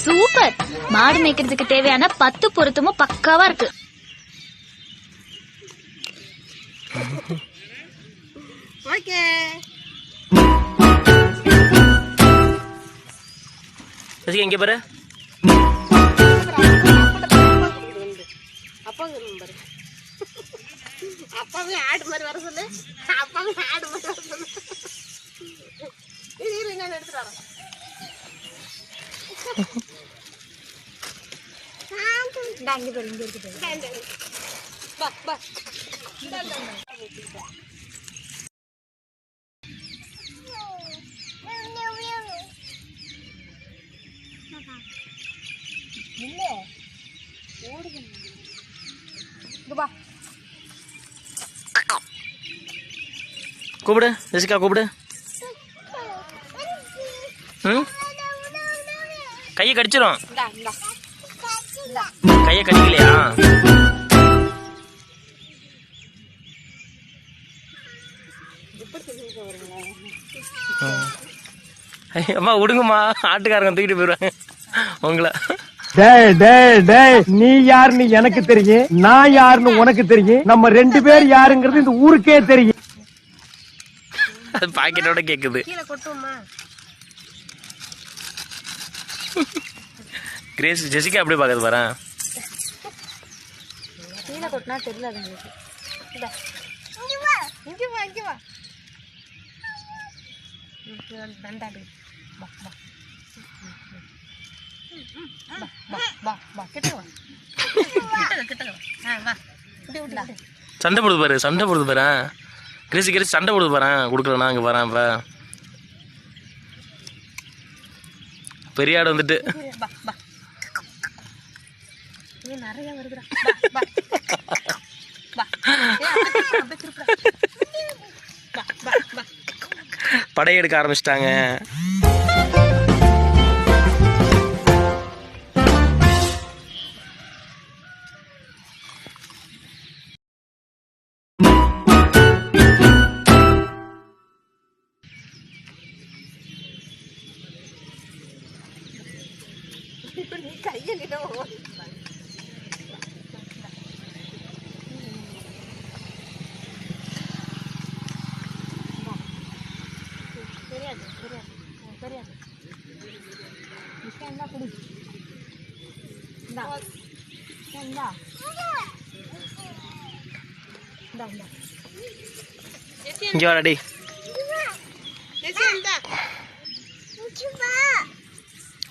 Super. மாடு மேய்க்கிறதுக்கு தேவையான 10 பொருத்தமும் பக்காவா இருக்கு. ஓகே. இங்க பாரு. அப்பாவே ஆடு மாதிரி வர சொல்லு. அப்பாவே ஆடு மாதிரி வர சொல்லு. இரு நான் எடுத்துட்டு வரேன். இங்க பாரு, இங்க இருக்கு. பா பா. இல்ல ஓடுது. பா கூப்பிடு ஜெசிகா, கூப்பிடு. கையை கடிச்சிரும். கையை கடிக்கலையா? அம்மா விடுங்கம்மா, ஆட்டுக்காரங்க தூக்கிட்டு போயிடுவாங்க உங்களை. டேய் டேய் டேய், நீ யாருன்னு எனக்கு தெரியும், நான் யாருன்னு உனக்கு தெரியும். நம்ம 2 பேர் யாருங்கிறது இந்த ஊருக்கே தெரியும். அது பாக்கெட்டோட கேக்குது. கிரேஸ் ஜெசிகா அப்படியே பாக்குறது பாரு. கீழே கொட்டினா தெரியல உங்களுக்கு. இங்க வா இங்க வா இங்க வா. தண்டாடி வா வா வா வா வா கிட்ட வா கிட்ட வா. இப்படி விடல. சண்டை போடுது பாரு, சண்டை போடுது பாரு. கிரேசி கிரேசி சண்டை போடுது பாரு. கொடுக்குறேன் அங்கே வரேன். இப்போ பெரிய ஆடு வந்துட்டு நிறைய வருதுடா. படையெடுக்க ஆரம்பிச்சிட்டாங்க. நீ கையிட்ட தெரியாது தெரியாது தெரியாது. என்ன குடி இந்தா இந்தா இந்தா இந்தா. இங்கே வாடி.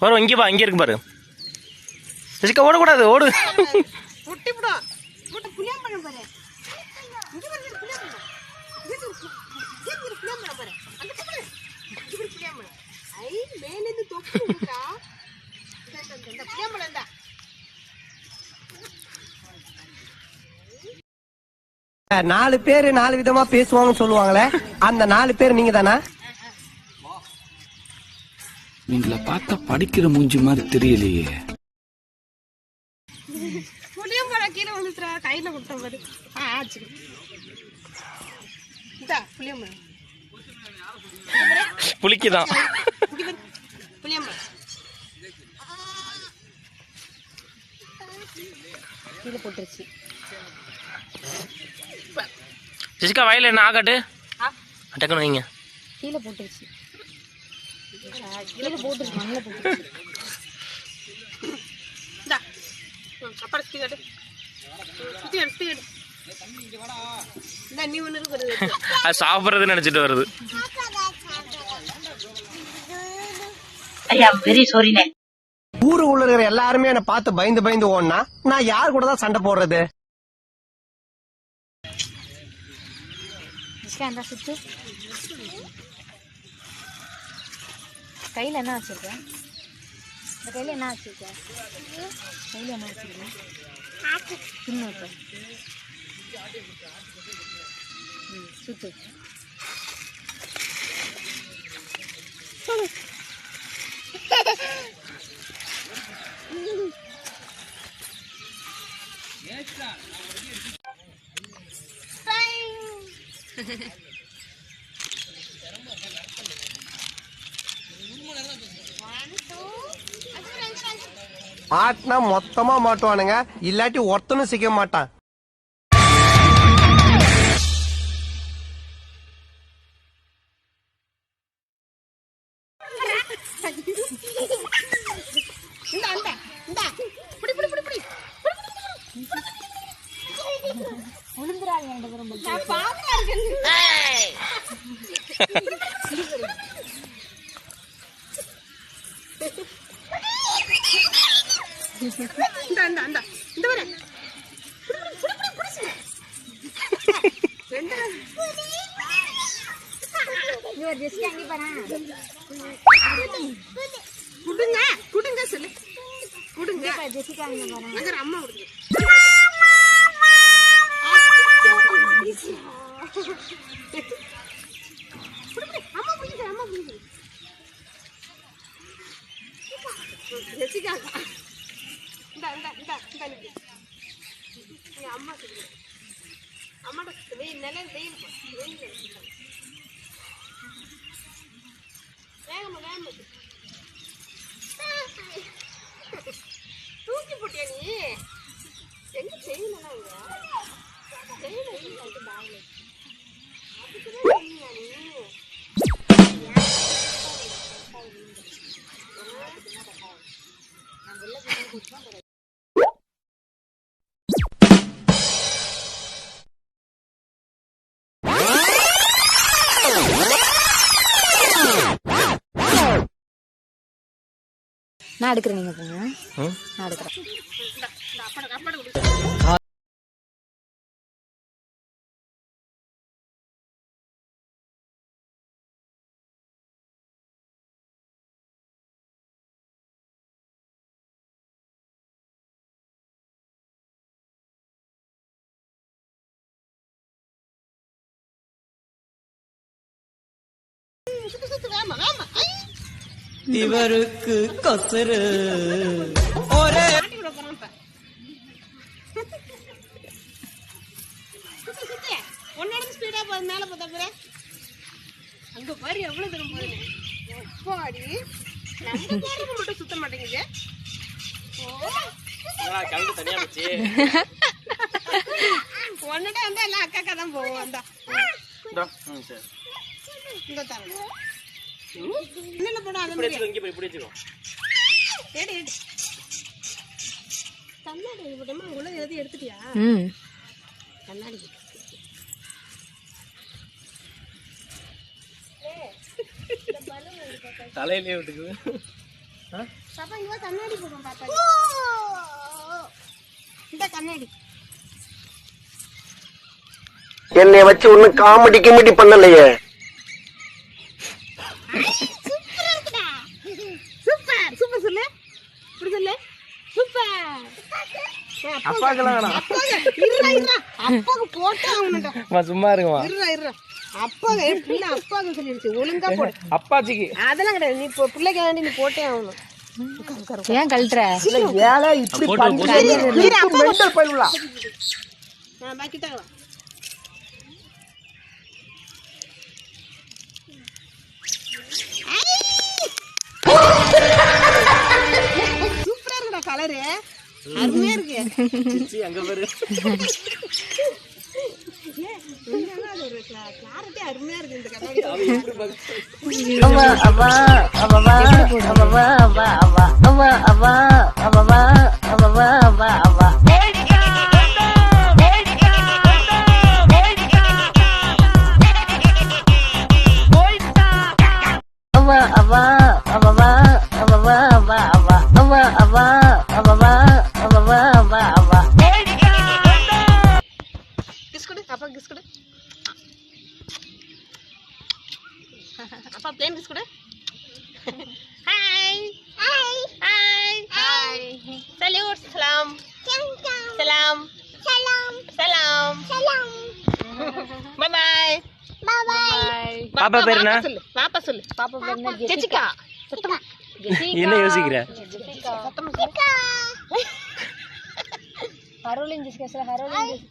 வரும் இங்கே வா, இங்கே இருக்கு பாரு. ஜெசிகா ஓடக்கூடாது, ஓடு. முட்டி போடும். முட்டை புளியம் பண்ண பாரு. இங்க பாரு புளியம் பண்ண. இங்க புளியம் பண்ண பாரு. அங்க பாரு. இங்க புளியம் பண்ண. ஐ மேல இருந்து தொப்பு விட்டா. இந்த புளியம் பண்ணடா. நாலு பேரு 4 விதமா பேசுவாங்கன்னு சொல்லுவாங்களே, அந்த 4 பேர் நீங்க தானா? நீங்கள பார்த்தா படிக்கிற மூஞ்சி மாதிரி தெரியலையே. புளியம் பழம் கீழே விழுந்துட்டா, கையில விட்ட பாரு. ஆச்சு. இதா புளியம் பழம். புளிக்குதான். புளியம் பழம் கீழே போட்டுருச்சு. ஜெசிகா வயல என்ன ஆகாட்டு டக்குன்னு வைங்க. கீழே போட்டுருச்சு. கீழே போட்டுருச்சு, மண்ணில் போட்டுருச்சு. இந்தா அப்புறம் சுற்றி காட்டு. சுற்றி எடு சுற்றி எடு. இந்த நீ ஒன்று இருக்கிறது அது சாப்பிட்றதுன்னு நினச்சிட்டு வருது. ஐயா வெரி சாரிண்ணே. ஊரு உள்ள இருக்கிற எல்லாருமே என்ன பார்த்து பயந்து பயந்து ஓடனா நான் யார் கூட தான் சண்டை போடுறது? அந்த சுத்து கையில் என்ன வச்சிருக்க? இந்த கையில் என்ன வச்சிருக்க? கையில் என்ன வச்சிருக்க? இன்னொரு சுத்து. மாட்டினா மொத்தமா மாட்டுவானுங்க, இல்லாட்டி ஒருத்தனும் சிக்க மாட்டான். குடுங்க குடுங்க சொல்லு குடுங்க அம்மா குடுங்க. தூக்கி போட்டியா நீ? எங்க செய்யலாம் நான் எடுக்கிறேன், நீங்க போங்க. நான் எடுக்கிறேன். இவருக்கு கொசரு ஒரே ஒன்னோட ஸ்பீடா போகுது. மேல பார்த்தா அங்க பாரு எவ்வளவு தூரம் போகுது. எப்பாடி நம்ம போறது மட்டும் சுத்த மாட்டேங்குது. ஒன்னுட்டா வந்தா எல்லாம் அக்காக்கா தான் போவோம். வந்தா இந்த தரணும் என்னென்ன போடும் அதை கண்ணாடி போட்டோமா உள்ள எது எடுத்துட்டியா? கண்ணாடி தலையிலே விட்டுக்குது. பாப்பா இவ கண்ணாடி போடும். பாப்பா இந்த கண்ணாடி என்னை வச்சு ஒன்னும் காமெடி கிமெடி பண்ணலையே. சூப்பர் சூப்பர் சொல்லு. இப்படி சொல்லு. சூப்பர். அப்பாக்கெல்லாம் வேணாம். அப்பாக்கு போட்டே ஆகணும்டா. சும்மா இருக்குமா? அப்பாக்கு பிள்ளை அப்பாக்கு சொல்லிடுச்சு ஒழுங்கா போடு. அப்பாச்சிக்கு அதெல்லாம் கிடையாது. நீ இப்போ பிள்ளைக்கு வேண்டி நீ போட்டே ஆகணும். ஏன் கழட்டுற? ஏழை இப்படி பாக்கிட்டா சூப்பரா இருக்குடா கலரு. அருமையா இருக்கு. அங்க பாரு. கிளாரிட்டி அருமையா இருக்கு இந்த கண்ணாடி. அப்பா கிஸ் கொடு. அப்பா பிளேன் கிஸ் கொடு. Hi hi hi hi. Salute. சலாம் சலாம் சலாம் சலாம் சலாம். Bye bye bye bye. பாப்பா பேர் என்ன? சொல்லு. பாப்பா சொல்லு. பாப்பா பேர் என்ன? ஜெசிகா. சத்தமா என்ன யோசிக்கிற? சத்தமா Jessica. Harolin Jessica sir Harolin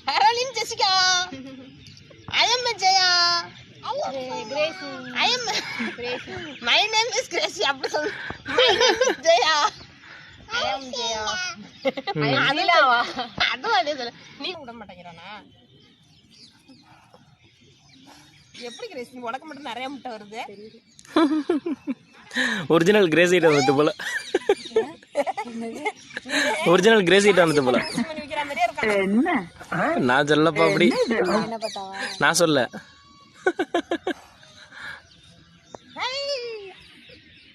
Harolin Jessica I am Jaya. Gracy I am My name is Gracie. அப்படி சொல்லு. My name is Jaya. I am Jaya அதுவும் அதே சொல்லு. நீ விட மாட்டேங்கிறானா? எப்படி கிரேசி உனக்கு மட்டும் நிறைய முட்டை வருது? ஒரிஜினல் கிரேசிட்ட வந்துட்டு போல. ஒரிஜினல் கிரேசிட்ட வந்துட்டு போல. விக்கிற மாதிரியே இருக்கா? நான் சொல்லப்பா அப்படி. என்ன பார்த்தாவா நான் சொல்ல.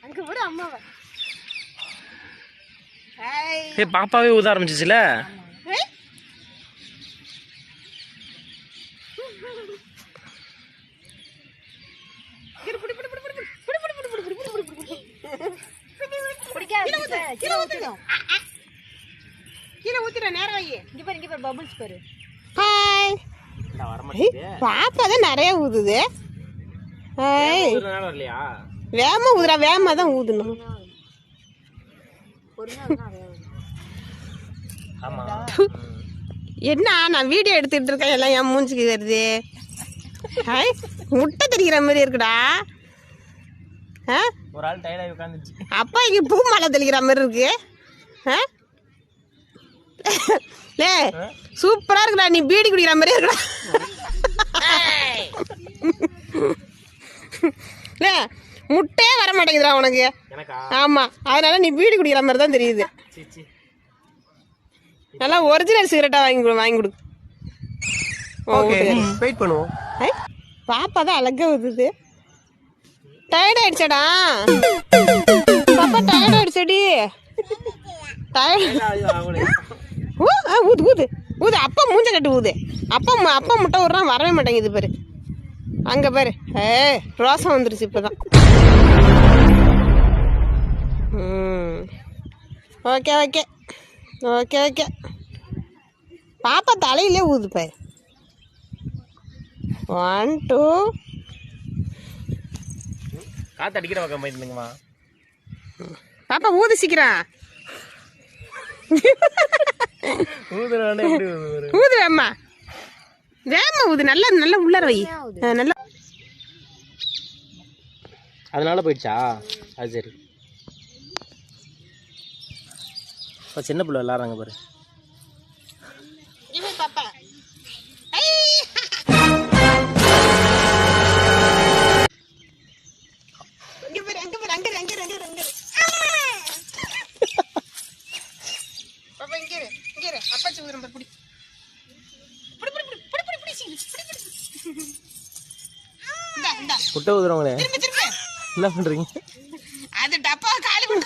அங்க விடு அம்மாவை. ஹாய். ஏய் பாப்பாவே ஊத ஆரம்பிச்சிச்சுல. கீழே ஊத்திட நேரம் வை. இங்க பாரு பபிள்ஸ் பாரு ஹாய். பாப்பா தான் நிறைய ஊதுது. ஹாய். வரலையா? வேகமா ஊதுறா, வேகமா தான் ஊதணும். ஆமா. என்ன நான் வீடியோ எடுத்துட்டு இருக்கேன், எல்லாம் என் மூஞ்சிக்கு வருது. ஹாய், முட்டை தெளிக்கிற மாதிரி இருக்குடா. ஒரு ஆள் டயர்டாகி உட்காந்துச்சு. அப்பா இங்க பூ மலை தெளிக்கிற மாதிரி இருக்கு. லே சூப்பரா இருக்குடா, நீ பீடி குடிக்கிற மாதிரி இருக்குடா. லே முட்டையே வர மாட்டேங்குதுடா உனக்கு. ஆமா, அதனால நீ பீடி குடிக்கிற மாதிரி தான் தெரியுது. நல்லா ஒரிஜினல் சிகரெட்டா வாங்கி கொடு. ஓகே வெயிட் பண்ணுவோம். பாப்பா தான் அழகா ஊதுது. டயர்ட் ஆயிடுச்சடா பாப்பா, டயர்ட் ஆயிடுச்சடி. ஊது ஊது ஊது. அப்பா மூஞ்ச கட்டு ஊது. அப்பா முட்டை விடுறான், வரவே மாட்டேங்குது பாரு. அங்க பாரு, ரோசம் வந்துருச்சு இப்பதான். Okay okay okay okay. பாப்பா தலையிலே ஊது பாரு. 1 2. காத்து அடிக்கிற பக்கம் போயிருந்துங்கம்மா. பாப்பா ஊது சீக்கிரம். ஊது வேமா, வேமா ஊது. நல்லா நல்லா உள்ளார வை. நல்லா அதனால போயிடுச்சா? அது சரி. சின்ன பிள்ளை விளாட்றாங்க பாரு. பாப்பா அப்பாச்சி ஊதுற பாரு. முட்டை ஊதுறவங்களே என்ன பண்றீங்க? அது டப்பா காலி பண்ணி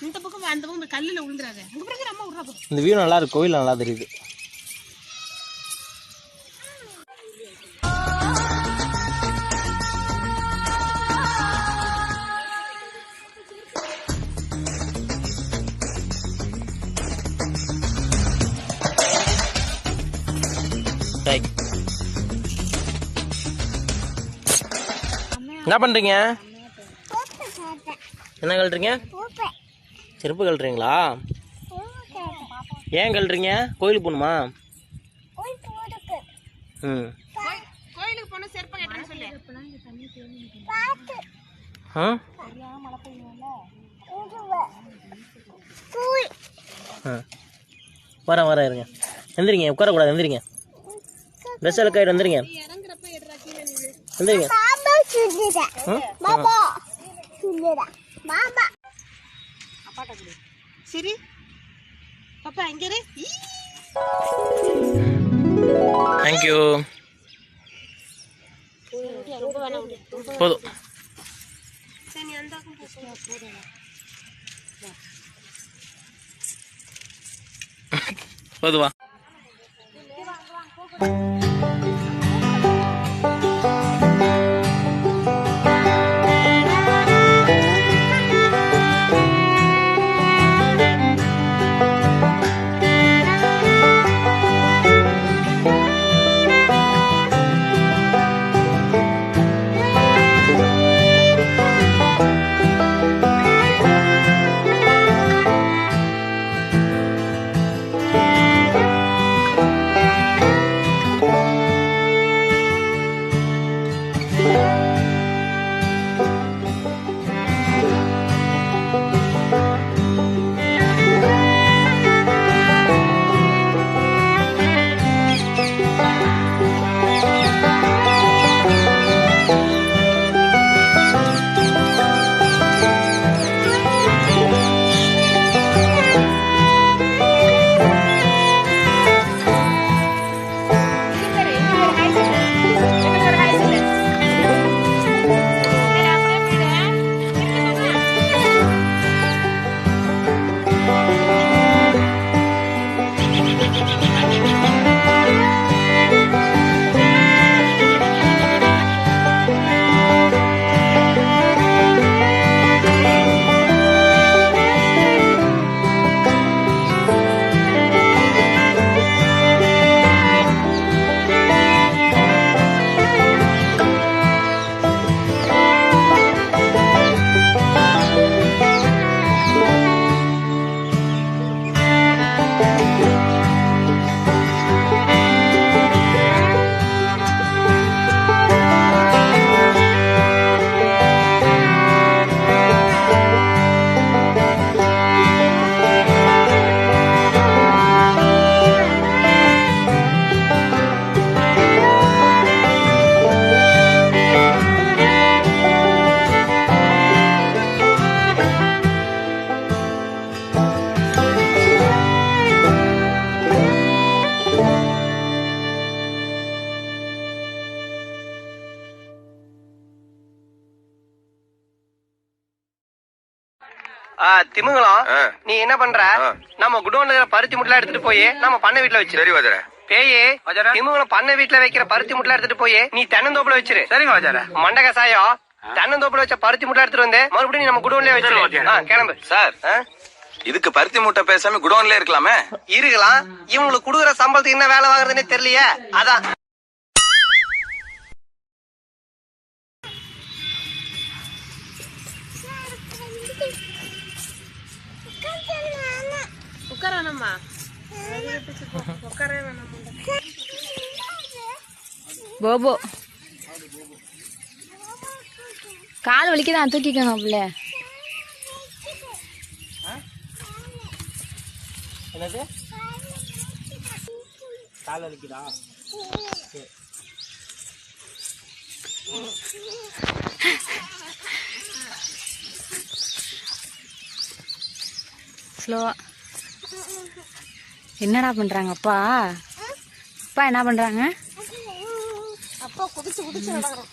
இந்த பக்கம் அந்த பக்கம் கல்லுல விழுந்துறாத. அங்க பிறகு அம்மா விடுறா போ. இந்த வியூ நல்லா இருக்கு, கோயில் நல்லா தெரியுது. என்ன பண்றீங்க? என்ன கழட்டுறீங்க? செருப்பு கழட்டுறீங்களா? ஏன் கழட்டுறீங்க? கோயிலுக்கு போகணுமா? ம், கோயிலுக்கு போனா செருப்பு கட்டறேன்னு சொல்லு. வரேன் இருங்க. எந்திரிங்க, உட்காரக்கூடாது, எந்திரிங்க. ட்ரெஸ் எல்லாம் கைட்டு வந்துருங்க. எந்திரிங்க. சரி பாப்பா இங்க இரு. தேங்க்யூ. போதும். சரி நீ அந்த பக்கம் போ. போதுவா. திமுங்கலம் நீ என்ன பண்ற? நம்ம குடோன்ல பருத்தி முட்டை எடுத்துட்டு போய் நம்ம பண்ணை வீட்டுல வச்சு. சரி வாஜர. பேயே திமுங்கலம் பண்ணை வீட்டுல வைக்கிற பருத்தி முட்டை எடுத்துட்டு போய் நீ தென்னந்தோப்புல வச்சிரு. சரிங்க வாஜர. மண்டக சாயம் தென்னந்தோப்புல வச்ச பருத்தி முட்டை எடுத்துட்டு வந்து மறுபடியும் நம்ம குடோன்லயே வச்சிரு. கிளம்பு சார். இதுக்கு பருத்தி மூட்டை பேசாம குடோன்ல இருக்கலாமே. இருக்கலாம். இவங்களுக்கு குடுக்குற சம்பளத்துக்கு என்ன வேலை வாங்குறதுன்னே தெரியலையே. அதான் உட்கார வேணாமா? உட்காரவே வேணாமா? போபோ கால் வலிக்குதான், தூக்கிக்கோங்க பிள்ளை. என்னது கால் வலிக்குதா? ஸ்லோவா. என்னடா பண்றாங்க அப்பா? அப்பா என்ன பண்றாங்க? அப்பா குதிச்சு குதிச்சு நடக்கிறோம்.